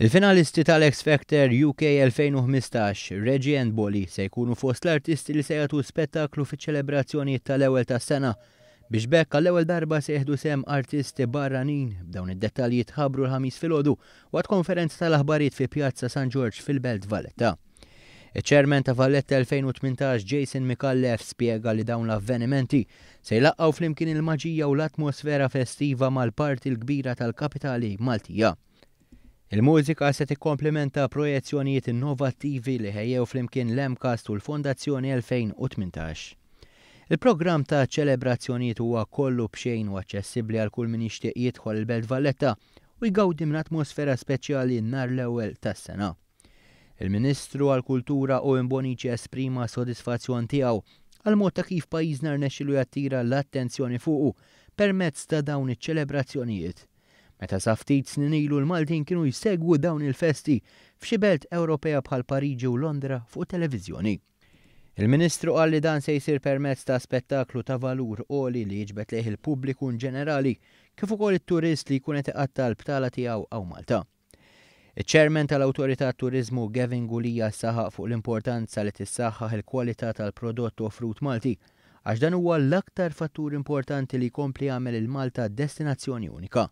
Il-finalisti tal-X Factor UK 2015, Reggie and Bolly, se jkunu fost l-artisti li se jagħtu spettaklu fiċ-ċelebrazzjonijiet tal-ewwel tas-sena. Biex bekk għall-ewwel darba se jieħdu sehem artisti barranin b'dawn id-dettalji tħabbru l-ħamis filgħodu waqt konferenza tal-aħbarijiet fi Pjazza San George fil-Belt Valletta. Iċ-ċermen ta' Valletta 2018 Jason Mikallef spjega li dawn l-avvenimenti se jlaqqgħu flimkien il-maġija u l-atmosfera festiva mal-parti l-kbira tal-kapitali Maltija. Il-mużika se tikkomplementa projezzjonijiet innovattivi li ħejjew flimkien l-Emcast u l-Fondazzjoni 2018. Il-programm ta' ċelebrazzjonijiet huwa kollu b'xejn u aċċessibbli għal kull min jixtieq jidħol il-Belt Valletta u jgawdi minn atmosfera speċjali nhar l-ewwel tas-sena. Il-Ministru għall-Kultura Owen Bonici esprima sodisfazzjon tiegħu għal mod ta' kif pajjiżna rnexxielu jattira l-attenzjoni fuqu permezz ta' dawn iċ-ċelebrazzjonijiet. Meta sa ftit snin ilu l-Maltin kienu jsegwu dawn il-festi f'xi belt Ewropea bħal Pariġi u Londra fuq televiżjoni. Il-Ministru qal li dan se jsir permezz ta' spettaklu ta' valur għoli li jiġbed lejh il-pubbliku ġenerali kif ukoll it-turist li jkun qed iqatta l-btala tiegħu hawn Malta. Iċ-Chairman tal-Awtorità Turiżmu Gavin Gulija saħaq fuq l-importanza li tissaħħaħ il-kwalità tal-prodott offrut Malti għax dan huwa l-aktar fattur importanti li jkompli jagħmel il-Malta destinazzjoni unika.